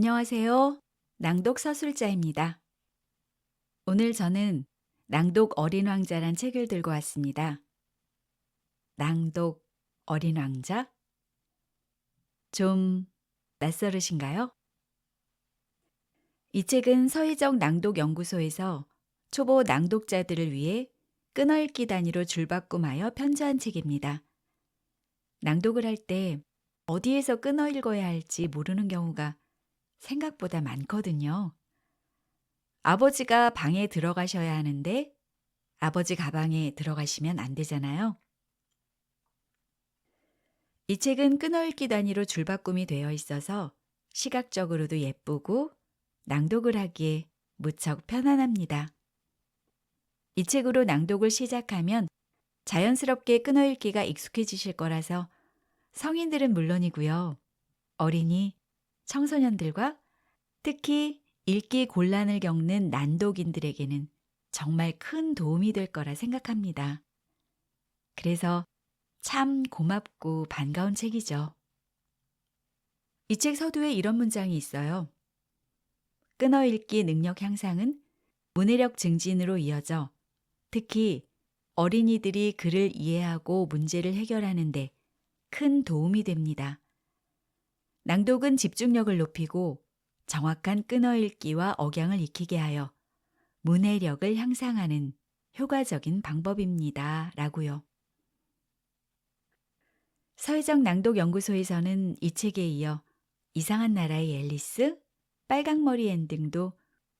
안녕하세요. 낭독 서술자입니다. 오늘 저는 낭독 어린 왕자란 책을 들고 왔습니다. 낭독 어린 왕자? 좀 낯설으신가요? 이 책은 서희적 낭독연구소에서 초보 낭독자들을 위해 끊어읽기 단위로 줄바꿈하여 편찬한 책입니다. 낭독을 할 때 어디에서 끊어 읽어야 할지 모르는 경우가 생각보다 많거든요. 아버지가 방에 들어가셔야 하는데 아버지 가방에 들어가시면 안 되잖아요. 이 책은 끊어읽기 단위로 줄바꿈이 되어 있어서 시각적으로도 예쁘고 낭독을 하기에 무척 편안합니다. 이 책으로 낭독을 시작하면 자연스럽게 끊어읽기가 익숙해지실 거라서 성인들은 물론이고요. 어린이, 청소년들과 특히 읽기 곤란을 겪는 난독인들에게는 정말 큰 도움이 될 거라 생각합니다. 그래서 참 고맙고 반가운 책이죠. 이 책 서두에 이런 문장이 있어요. 끊어읽기 능력 향상은 문해력 증진으로 이어져 특히 어린이들이 글을 이해하고 문제를 해결하는 데 큰 도움이 됩니다. 낭독은 집중력을 높이고 정확한 끊어읽기와 억양을 익히게 하여 문해력을 향상하는 효과적인 방법입니다. 라고요. 서희적 낭독연구소에서는 이 책에 이어 이상한 나라의 앨리스, 빨강머리 앤 등도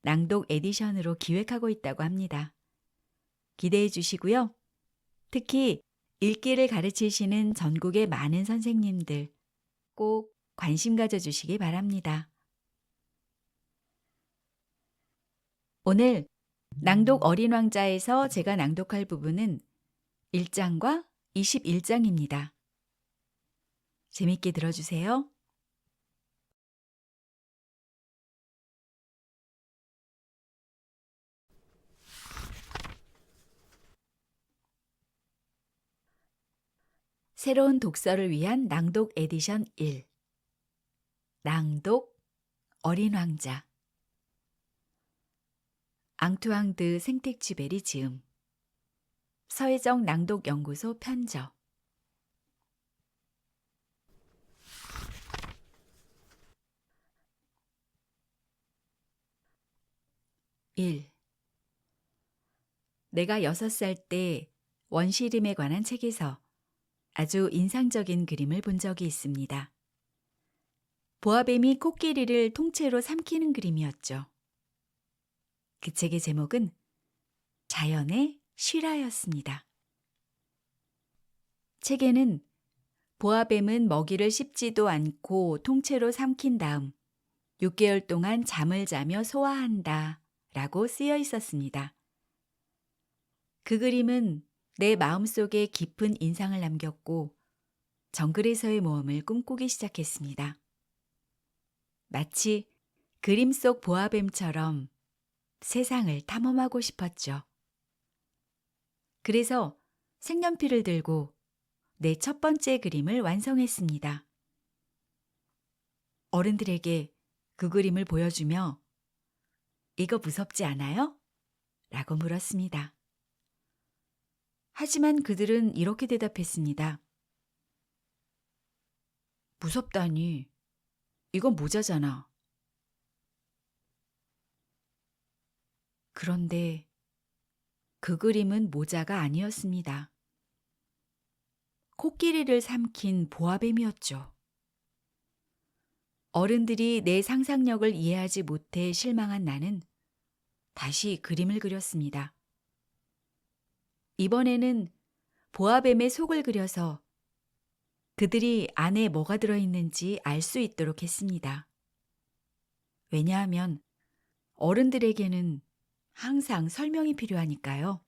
낭독 에디션으로 기획하고 있다고 합니다. 기대해 주시고요. 특히 읽기를 가르치시는 전국의 많은 선생님들 꼭 관심 가져주시기 바랍니다. 오늘 낭독 어린 왕자에서 제가 낭독할 부분은 1장과 21장입니다. 재밌게 들어주세요. 새로운 독서를 위한 낭독 에디션 1. 낭독 어린 왕자. 앙투앙 드 생텍쥐베리 지음. 서혜정 낭독연구소 편저. 1. 내가 6살 때 원시림에 관한 책에서 아주 인상적인 그림을 본 적이 있습니다. 보아뱀이 코끼리를 통째로 삼키는 그림이었죠. 그 책의 제목은 자연의 실화였습니다. 책에는 보아뱀은 먹이를 씹지도 않고 통째로 삼킨 다음 6개월 동안 잠을 자며 소화한다 라고 쓰여 있었습니다. 그 그림은 내 마음속에 깊은 인상을 남겼고 정글에서의 모험을 꿈꾸기 시작했습니다. 마치 그림 속 보아뱀처럼 세상을 탐험하고 싶었죠. 그래서 색연필을 들고 내 첫 번째 그림을 완성했습니다. 어른들에게 그 그림을 보여주며 이거 무섭지 않아요? 라고 물었습니다. 하지만 그들은 이렇게 대답했습니다. 무섭다니. 이건 모자잖아. 그런데 그 그림은 모자가 아니었습니다. 코끼리를 삼킨 보아뱀이었죠. 어른들이 내 상상력을 이해하지 못해 실망한 나는 다시 그림을 그렸습니다. 이번에는 보아뱀의 속을 그려서 그들이 안에 뭐가 들어있는지 알 수 있도록 했습니다. 왜냐하면 어른들에게는 항상 설명이 필요하니까요.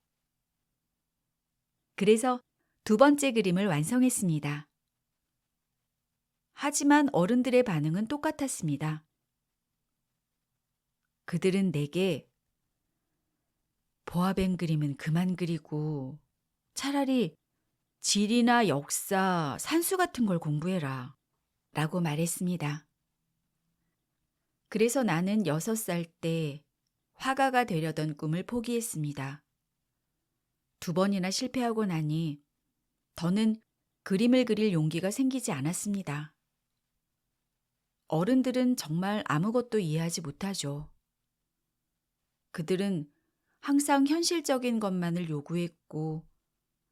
그래서 두 번째 그림을 완성했습니다. 하지만 어른들의 반응은 똑같았습니다. 그들은 내게 보아뱀 그림은 그만 그리고 차라리 지리나 역사, 산수 같은 걸 공부해라 라고 말했습니다. 그래서 나는 6살 때 화가가 되려던 꿈을 포기했습니다. 2번이나 실패하고 나니 더는 그림을 그릴 용기가 생기지 않았습니다. 어른들은 정말 아무것도 이해하지 못하죠. 그들은 항상 현실적인 것만을 요구했고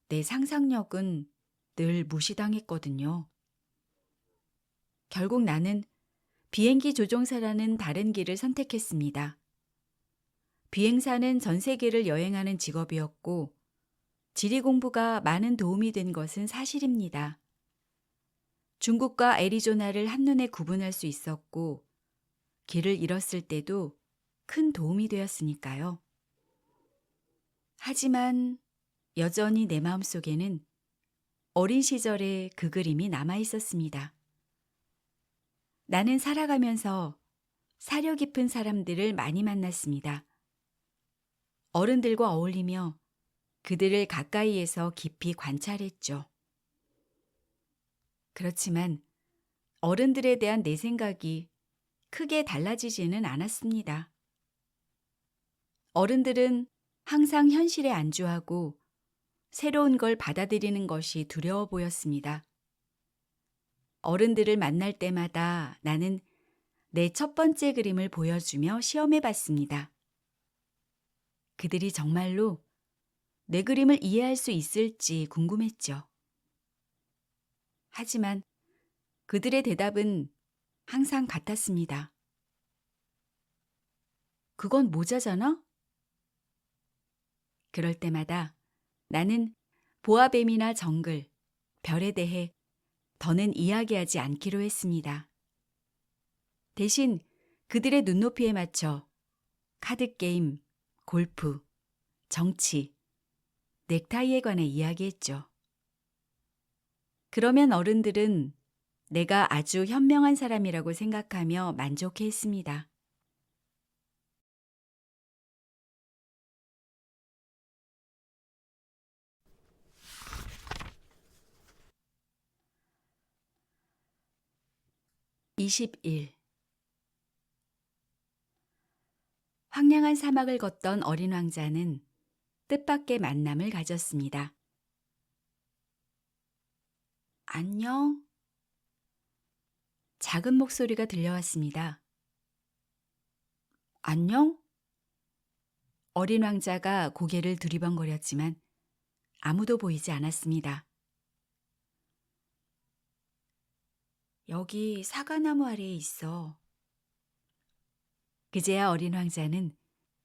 내 상상력은 늘 무시당했거든요. 결국 나는 비행기 조종사라는 다른 길을 선택했습니다. 비행사는 전 세계를 여행하는 직업이었고 지리 공부가 많은 도움이 된 것은 사실입니다. 중국과 애리조나를 한눈에 구분할 수 있었고 길을 잃었을 때도 큰 도움이 되었으니까요. 하지만 여전히 내 마음속에는 어린 시절의 그 그림이 남아 있었습니다. 나는 살아가면서 사려 깊은 사람들을 많이 만났습니다. 어른들과 어울리며 그들을 가까이에서 깊이 관찰했죠. 그렇지만 어른들에 대한 내 생각이 크게 달라지지는 않았습니다. 어른들은 항상 현실에 안주하고 새로운 걸 받아들이는 것이 두려워 보였습니다. 어른들을 만날 때마다 나는 내 첫 번째 그림을 보여주며 시험해 봤습니다. 그들이 정말로 내 그림을 이해할 수 있을지 궁금했죠. 하지만 그들의 대답은 항상 같았습니다. 그건 모자잖아? 그럴 때마다 나는 보아뱀이나 정글, 별에 대해 더는 이야기하지 않기로 했습니다. 대신 그들의 눈높이에 맞춰 카드게임, 골프, 정치, 넥타이에 관해 이야기했죠. 그러면 어른들은 내가 아주 현명한 사람이라고 생각하며 만족해 했습니다. (20일) 황량한 사막을 걷던 어린 왕자는 뜻밖의 만남을 가졌습니다. 안녕? 작은 목소리가 들려왔습니다. 안녕? 어린 왕자가 고개를 두리번거렸지만 아무도 보이지 않았습니다. 여기 사과나무 아래에 있어. 그제야 어린 왕자는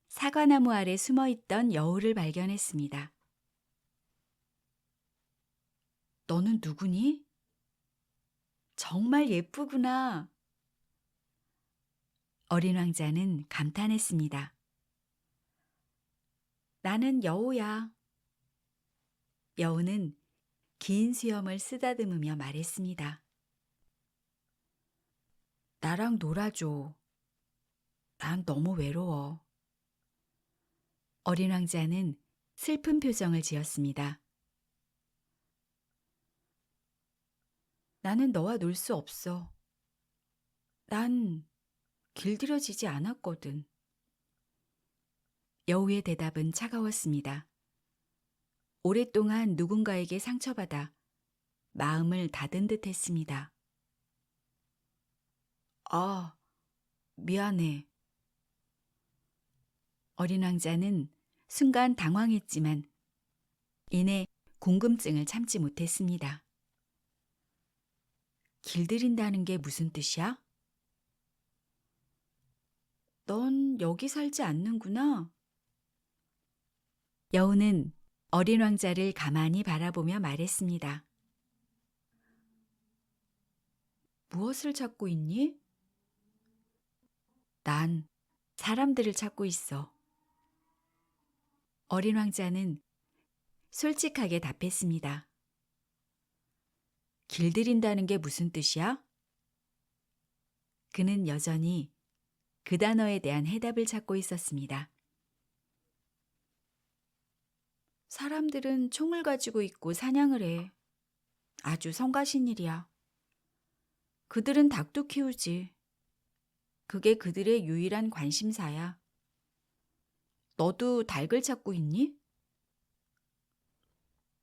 사과나무 아래 숨어있던 여우를 발견했습니다. 너는 누구니? 정말 예쁘구나. 어린 왕자는 감탄했습니다. 나는 여우야. 여우는 긴 수염을 쓰다듬으며 말했습니다. 나랑 놀아줘. 난 너무 외로워. 어린 왕자는 슬픈 표정을 지었습니다. 나는 너와 놀 수 없어. 난 길들여지지 않았거든. 여우의 대답은 차가웠습니다. 오랫동안 누군가에게 상처받아 마음을 닫은 듯 했습니다. 아, 미안해. 어린 왕자는 순간 당황했지만 이내 궁금증을 참지 못했습니다. 길들인다는 게 무슨 뜻이야? 넌 여기 살지 않는구나. 여우는 어린 왕자를 가만히 바라보며 말했습니다. 무엇을 찾고 있니? 난 사람들을 찾고 있어. 어린 왕자는 솔직하게 답했습니다. 길들인다는 게 무슨 뜻이야? 그는 여전히 그 단어에 대한 해답을 찾고 있었습니다. 사람들은 총을 가지고 있고 사냥을 해. 아주 성가신 일이야. 그들은 닭도 키우지. 그게 그들의 유일한 관심사야. 너도 닭을 찾고 있니?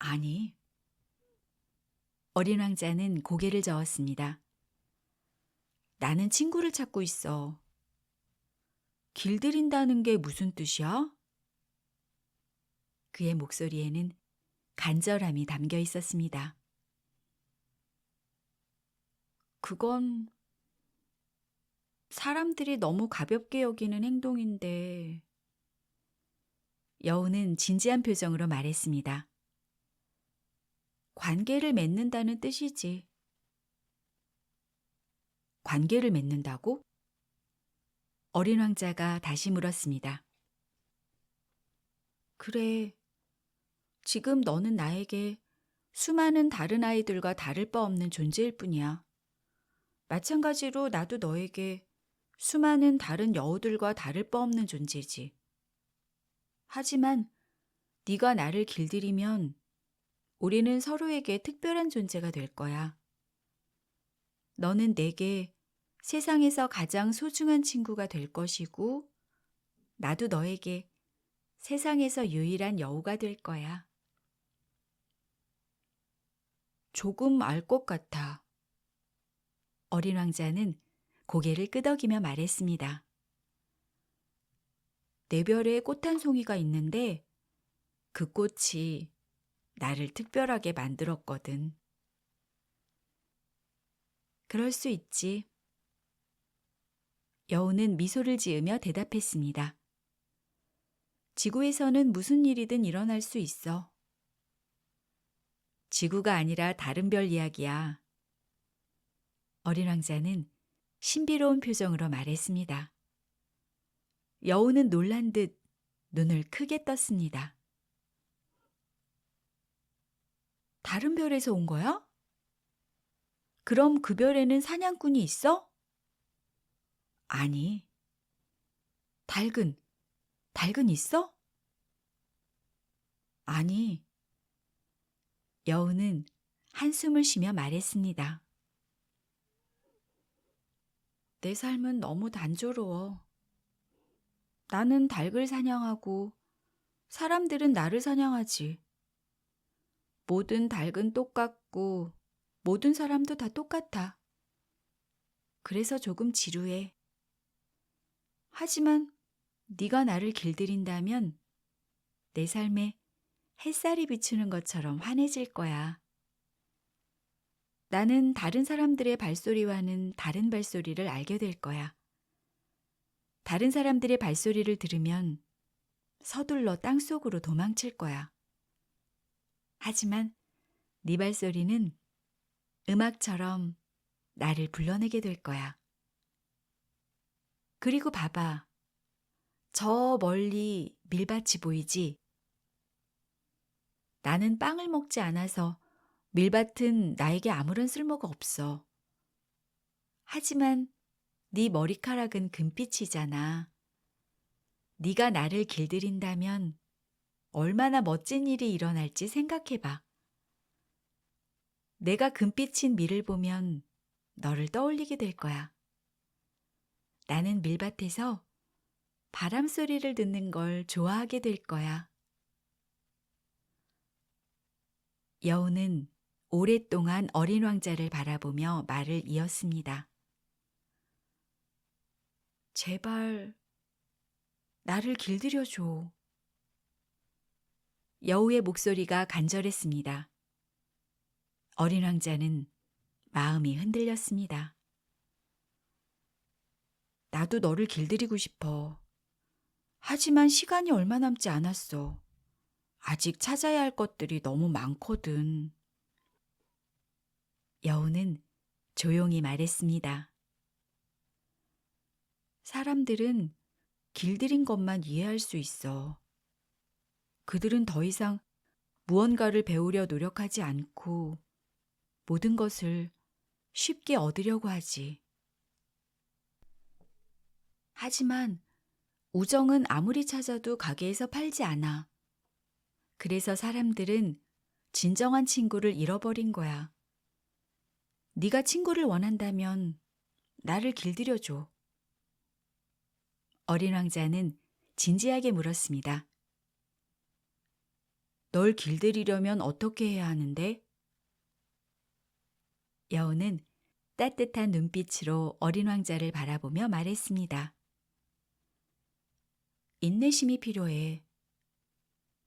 아니. 어린 왕자는 고개를 저었습니다. 나는 친구를 찾고 있어. 길들인다는 게 무슨 뜻이야? 그의 목소리에는 간절함이 담겨 있었습니다. 그건 사람들이 너무 가볍게 여기는 행동인데, 여우는 진지한 표정으로 말했습니다. 관계를 맺는다는 뜻이지. 관계를 맺는다고? 어린 왕자가 다시 물었습니다. 그래, 지금 너는 나에게 수많은 다른 아이들과 다를 바 없는 존재일 뿐이야. 마찬가지로 나도 너에게 수많은 다른 여우들과 다를 바 없는 존재지. 하지만 네가 나를 길들이면 우리는 서로에게 특별한 존재가 될 거야. 너는 내게 세상에서 가장 소중한 친구가 될 것이고, 나도 너에게 세상에서 유일한 여우가 될 거야. 조금 알 것 같아. 어린 왕자는 고개를 끄덕이며 말했습니다. 내 별에 꽃 한 송이가 있는데 그 꽃이 나를 특별하게 만들었거든. 그럴 수 있지. 여우는 미소를 지으며 대답했습니다. 지구에서는 무슨 일이든 일어날 수 있어. 지구가 아니라 다른 별 이야기야. 어린 왕자는 신비로운 표정으로 말했습니다. 여우는 놀란 듯 눈을 크게 떴습니다. 다른 별에서 온 거야? 그럼 그 별에는 사냥꾼이 있어? 아니. 닭은 있어? 아니. 여우는 한숨을 쉬며 말했습니다. 내 삶은 너무 단조로워. 나는 닭을 사냥하고 사람들은 나를 사냥하지. 모든 닭은 똑같고 모든 사람도 다 똑같아. 그래서 조금 지루해. 하지만 네가 나를 길들인다면 내 삶에 햇살이 비추는 것처럼 환해질 거야. 나는 다른 사람들의 발소리와는 다른 발소리를 알게 될 거야. 다른 사람들의 발소리를 들으면 서둘러 땅속으로 도망칠 거야. 하지만 네 발소리는 음악처럼 나를 불러내게 될 거야. 그리고 봐봐. 저 멀리 밀밭이 보이지? 나는 빵을 먹지 않아서 밀밭은 나에게 아무런 쓸모가 없어. 하지만 네 머리카락은 금빛이잖아. 네가 나를 길들인다면 얼마나 멋진 일이 일어날지 생각해봐. 내가 금빛인 밀을 보면 너를 떠올리게 될 거야. 나는 밀밭에서 바람 소리를 듣는 걸 좋아하게 될 거야. 여우는 오랫동안 어린 왕자를 바라보며 말을 이었습니다. 제발 나를 길들여줘. 여우의 목소리가 간절했습니다. 어린 왕자는 마음이 흔들렸습니다. 나도 너를 길들이고 싶어. 하지만 시간이 얼마 남지 않았어. 아직 찾아야 할 것들이 너무 많거든. 여우는 조용히 말했습니다. 사람들은 길들인 것만 이해할 수 있어. 그들은 더 이상 무언가를 배우려 노력하지 않고 모든 것을 쉽게 얻으려고 하지. 하지만 우정은 아무리 찾아도 가게에서 팔지 않아. 그래서 사람들은 진정한 친구를 잃어버린 거야. 네가 친구를 원한다면 나를 길들여줘. 어린 왕자는 진지하게 물었습니다. 널 길들이려면 어떻게 해야 하는데? 여우는 따뜻한 눈빛으로 어린 왕자를 바라보며 말했습니다. 인내심이 필요해.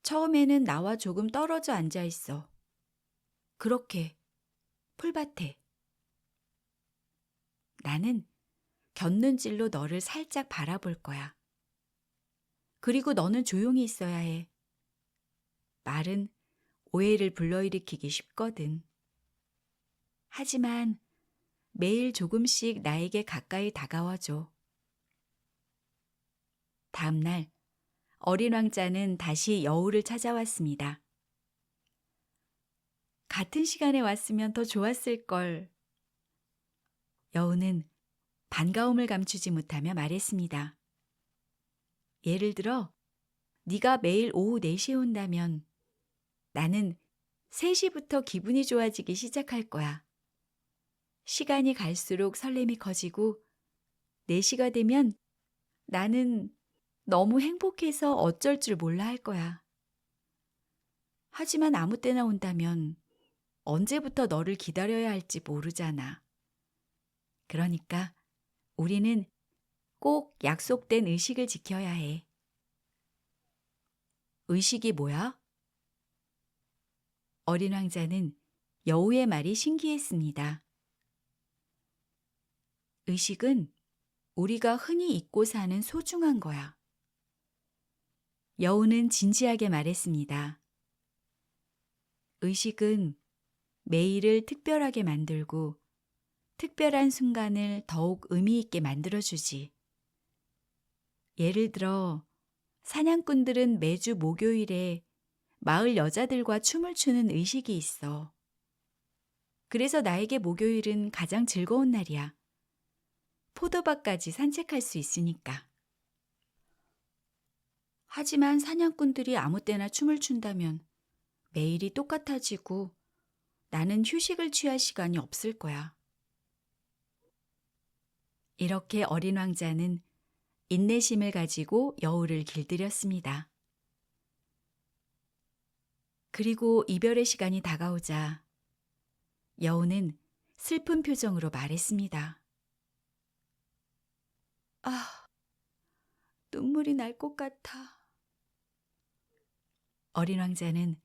처음에는 나와 조금 떨어져 앉아 있어. 그렇게, 풀밭에. 나는 곁눈질로 너를 살짝 바라볼 거야. 그리고 너는 조용히 있어야 해. 말은 오해를 불러일으키기 쉽거든. 하지만 매일 조금씩 나에게 가까이 다가와줘. 다음 날 어린 왕자는 다시 여우를 찾아왔습니다. 같은 시간에 왔으면 더 좋았을 걸. 여우는 반가움을 감추지 못하며 말했습니다. 예를 들어 네가 매일 오후 4시에 온다면 나는 3시부터 기분이 좋아지기 시작할 거야. 시간이 갈수록 설렘이 커지고 4시가 되면 나는 너무 행복해서 어쩔 줄 몰라 할 거야. 하지만 아무 때나 온다면 언제부터 너를 기다려야 할지 모르잖아. 그러니까 우리는 꼭 약속된 의식을 지켜야 해. 의식이 뭐야? 어린 왕자는 여우의 말이 신기했습니다. 의식은 우리가 흔히 잊고 사는 소중한 거야. 여우는 진지하게 말했습니다. 의식은 매일을 특별하게 만들고 특별한 순간을 더욱 의미 있게 만들어주지. 예를 들어 사냥꾼들은 매주 목요일에 마을 여자들과 춤을 추는 의식이 있어. 그래서 나에게 목요일은 가장 즐거운 날이야. 포도밭까지 산책할 수 있으니까. 하지만 사냥꾼들이 아무 때나 춤을 춘다면 매일이 똑같아지고 나는 휴식을 취할 시간이 없을 거야. 이렇게 어린 왕자는 인내심을 가지고 여우를 길들였습니다. 그리고 이별의 시간이 다가오자 여우는 슬픈 표정으로 말했습니다. 아, 눈물이 날 것 같아. 어린 왕자는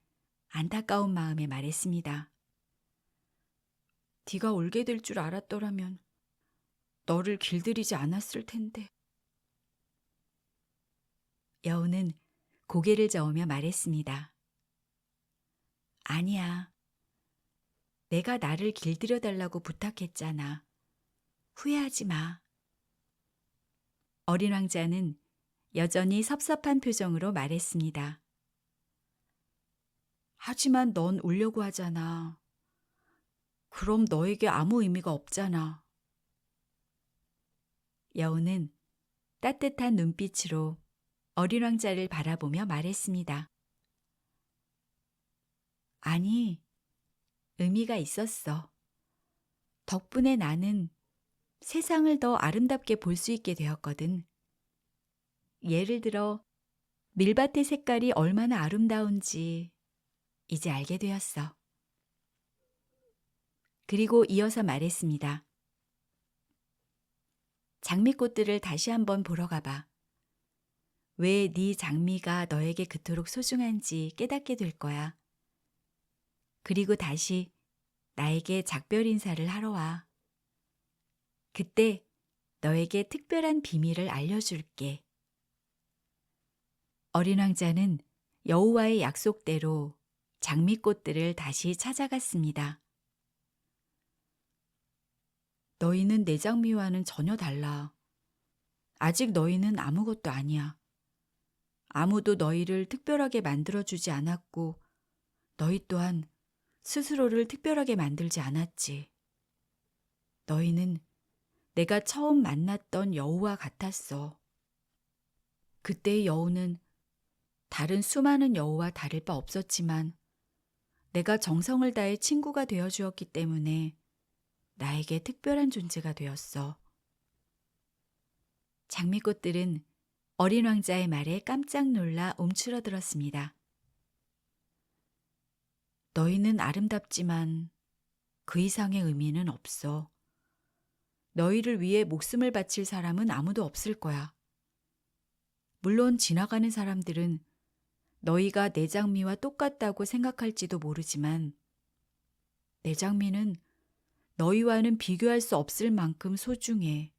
안타까운 마음에 말했습니다. 네가 울게 될 줄 알았더라면 너를 길들이지 않았을 텐데. 여우는 고개를 저으며 말했습니다. 아니야. 내가 나를 길들여달라고 부탁했잖아. 후회하지 마. 어린 왕자는 여전히 섭섭한 표정으로 말했습니다. 하지만 넌 울려고 하잖아. 그럼 너에게 아무 의미가 없잖아. 여우는 따뜻한 눈빛으로 어린 왕자를 바라보며 말했습니다. 아니, 의미가 있었어. 덕분에 나는 세상을 더 아름답게 볼 수 있게 되었거든. 예를 들어, 밀밭의 색깔이 얼마나 아름다운지 이제 알게 되었어. 그리고 이어서 말했습니다. 장미꽃들을 다시 한번 보러 가봐. 왜 네 장미가 너에게 그토록 소중한지 깨닫게 될 거야. 그리고 다시 나에게 작별 인사를 하러 와. 그때 너에게 특별한 비밀을 알려줄게. 어린 왕자는 여우와의 약속대로 장미꽃들을 다시 찾아갔습니다. 너희는 내 장미와는 전혀 달라. 아직 너희는 아무것도 아니야. 아무도 너희를 특별하게 만들어주지 않았고 너희 또한 스스로를 특별하게 만들지 않았지. 너희는 내가 처음 만났던 여우와 같았어. 그때의 여우는 다른 수많은 여우와 다를 바 없었지만 내가 정성을 다해 친구가 되어주었기 때문에 나에게 특별한 존재가 되었어. 장미꽃들은 어린 왕자의 말에 깜짝 놀라 움츠러들었습니다. 너희는 아름답지만 그 이상의 의미는 없어. 너희를 위해 목숨을 바칠 사람은 아무도 없을 거야. 물론 지나가는 사람들은 너희가 내 장미와 똑같다고 생각할지도 모르지만 내 장미는 너희와는 비교할 수 없을 만큼 소중해.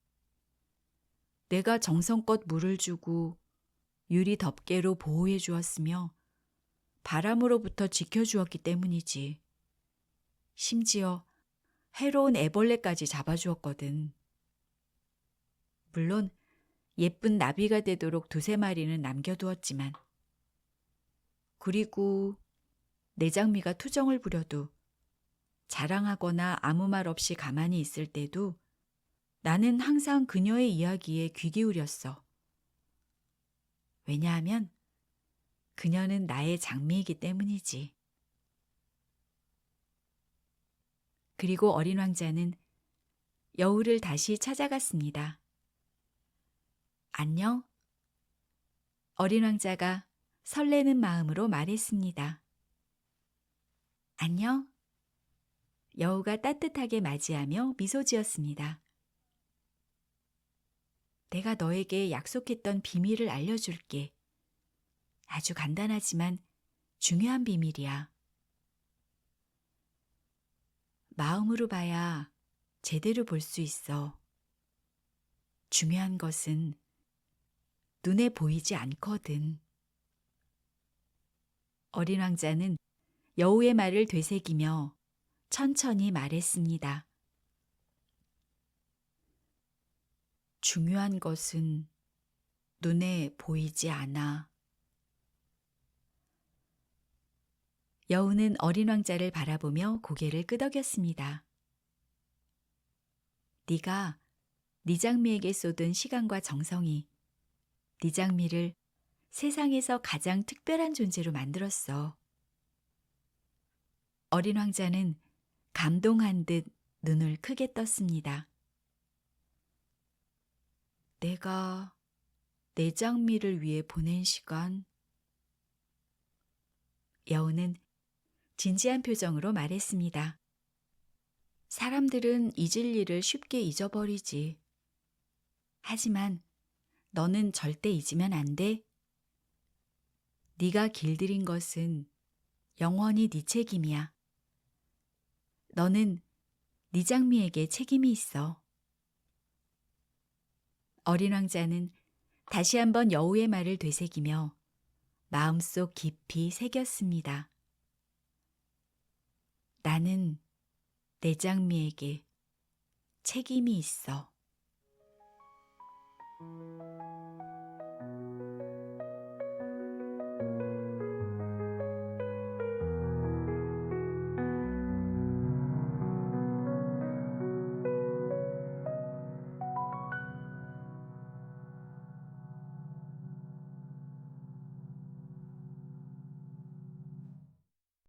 내가 정성껏 물을 주고 유리 덮개로 보호해 주었으며 바람으로부터 지켜주었기 때문이지. 심지어 해로운 애벌레까지 잡아주었거든. 물론 예쁜 나비가 되도록 두세 마리는 남겨두었지만. 그리고 내 장미가 투정을 부려도 자랑하거나 아무 말 없이 가만히 있을 때도 나는 항상 그녀의 이야기에 귀 기울였어. 왜냐하면 그녀는 나의 장미이기 때문이지. 그리고 어린 왕자는 여우를 다시 찾아갔습니다. 안녕? 어린 왕자가 설레는 마음으로 말했습니다. 안녕? 여우가 따뜻하게 맞이하며 미소 지었습니다. 내가 너에게 약속했던 비밀을 알려줄게. 아주 간단하지만 중요한 비밀이야. 마음으로 봐야 제대로 볼 수 있어. 중요한 것은 눈에 보이지 않거든. 어린 왕자는 여우의 말을 되새기며 천천히 말했습니다. 중요한 것은 눈에 보이지 않아. 여우는 어린 왕자를 바라보며 고개를 끄덕였습니다. 네가 네 장미에게 쏟은 시간과 정성이 네 장미를 세상에서 가장 특별한 존재로 만들었어. 어린 왕자는 감동한 듯 눈을 크게 떴습니다. 내가 내 장미를 위해 보낸 시간? 여우는 진지한 표정으로 말했습니다. 사람들은 잊을 일을 쉽게 잊어버리지. 하지만 너는 절대 잊으면 안 돼. 네가 길들인 것은 영원히 네 책임이야. 너는 네 장미에게 책임이 있어. 어린 왕자는 다시 한번 여우의 말을 되새기며 마음속 깊이 새겼습니다. 나는 내 장미에게 책임이 있어.